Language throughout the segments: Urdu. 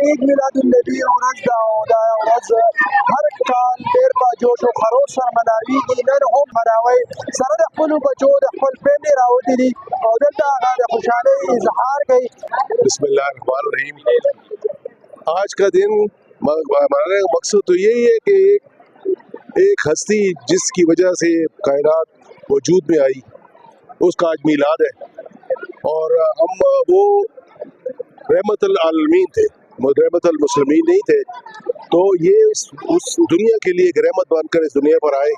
عید میلاد النبی ورځ ده او دا ورځ هر کال ډېر په جوش و خروش سره مناویږي. نن هم مناوئ سره د خپلو بچو د خپل فیملي راوتي دي او دلته هغه د خوشحالۍ اظهار کوي. بسم اللہ الرحمن الرحیم. آج کا دن ہمارا مقصد تو یہی ہے کہ ایک ہستی جس کی وجہ سے کائنات وجود میں آئی اس کا آج میلاد ہے، اور ہم وہ رحمت العالمین تھے، رحمت المسلمین نہیں تھے، تو یہ اس دنیا کے لیے ایک رحمت بن کر اس دنیا پر آئے،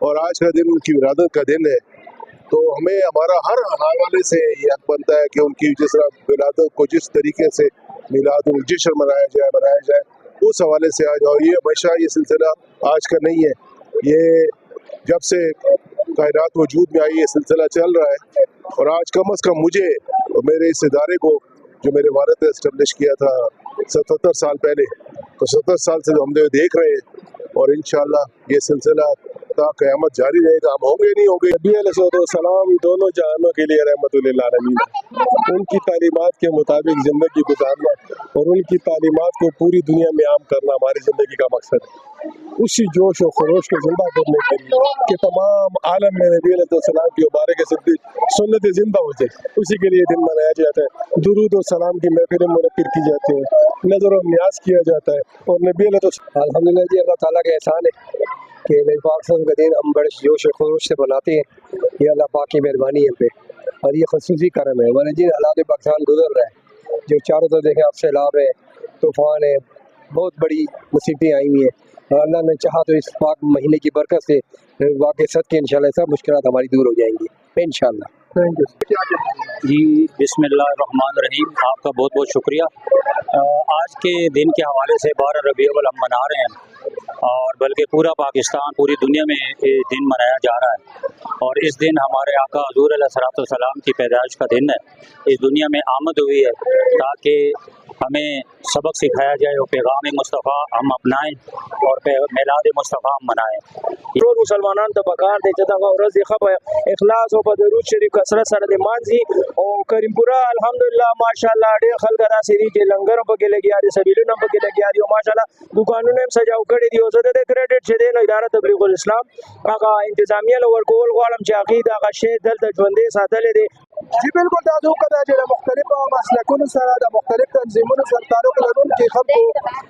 اور آج کا دن ان کی ولادت کا دن ہے. تو ہمیں ہمارا ہر حوالے سے یہ حق بنتا ہے کہ ان کی جس طرح ولادت کو جس طریقے سے میلاد الجشن منایا جائے اس حوالے سے آج. اور یہ ہمیشہ یہ سلسلہ آج کا نہیں ہے، یہ جب سے کائنات وجود میں آئی یہ سلسلہ چل رہا ہے. اور آج کم از کم مجھے اور میرے اس ادارے کو جو میرے والد نے اسٹیبلش کیا تھا 77 سال پہلے، تو 70 سال سے ہم دیکھ رہے ہیں، اور انشاءاللہ یہ سلسلہ تا قیامت جاری رہے گا. ہم ہوں گے نہیں ہوں گے. نبی علیہ السلام دونوں جہانوں کے لیے رحمت للعالمین ہے. ان کی تعلیمات کے مطابق زندگی گزارنا اور ان کی تعلیمات کو پوری دنیا میں عام کرنا ہماری زندگی کا مقصد ہے. اسی جوش و خروش کو زندہ کرنے کے لیے کہ تمام عالم میں نبی علیہ السلام کی مبارک سنت زندہ ہو جائے، اسی کے لیے دن منایا جاتا ہے. درود و سلام کی محفلیں منعقد کی جاتی ہیں، نظر و نیاز کیا جاتا ہے. اور نبی علیہ الحمدللہ جی اللہ تعالیٰ کا احسان ہے کہ نبی پاک صلی اللہ علیہ وسلم کا دن ہم بڑے جوش و خروش سے مناتے ہیں. یہ اللہ پاک کی مہربانی ہے ہم پہ، اور یہ خصوصی کرم ہے. ہمارے جن حالات پاکستان گزر رہا ہے، جو چاروں طرف دیکھیں آپ سیلاب ہے، طوفان ہے، بہت بڑی مصیبتیں آئی ہوئی ہیں، اور اللہ نے چاہا تو اس پاک مہینے کی برکت سے واقع صدقے انشاءاللہ سب مشکلات ہماری دور ہو جائیں گی انشاءاللہ. جی بسم اللہ الرحمن الرحیم. آپ کا بہت بہت شکریہ. آج کے دن کے حوالے سے 12 ربیع الاول ہم منا رہے ہیں، اور بلکہ پورا پاکستان پوری دنیا میں یہ دن منایا جا رہا ہے. اور اس دن ہمارے آقا حضور علیہ الصلوۃ والسلام کی پیدائش کا دن ہے. اس دنیا میں آمد ہوئی ہے تاکہ ہمیں سبق سکھایا جائے اور پیغام مصطفیٰ ہم اپنائیں اور میلاد مصطفیٰ ہم منائیں. ټول مسلمانانو ته پکار دی چې دغه ورځ یې ښه په اخلاص او په درود شریف کثرت سره لمانځي. او کریم پورا الحمدلله ماشاءالله ډېر خلک داسې دي چې لنګر هم پکې لګیا دي، سبیلونه هم پکې لګیا دي، او ماشاءالله دکانونه هم سجاو کړي دي. او زه د دې کریډټ چې دی نو اداره تبلیغ الاسلام هغه انتظامیه له ورکول غواړم چې هغې دغه شی دلته ژوندی ساتلی دی. جی بالکل دا څه وکړه چې د مختلفو مسلکونو سره د مختلف تنظیمونو سره تعلق لرونکي خلکو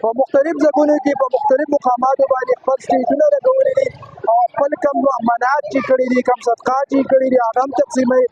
په مختلف ځایونو کې په مختلف مقاماتو باندې خپل سټیجونه لګولي دي او خپل کم منات چې کړي دي، کم صدقات چې کړي دي هغه هم تقسیموي.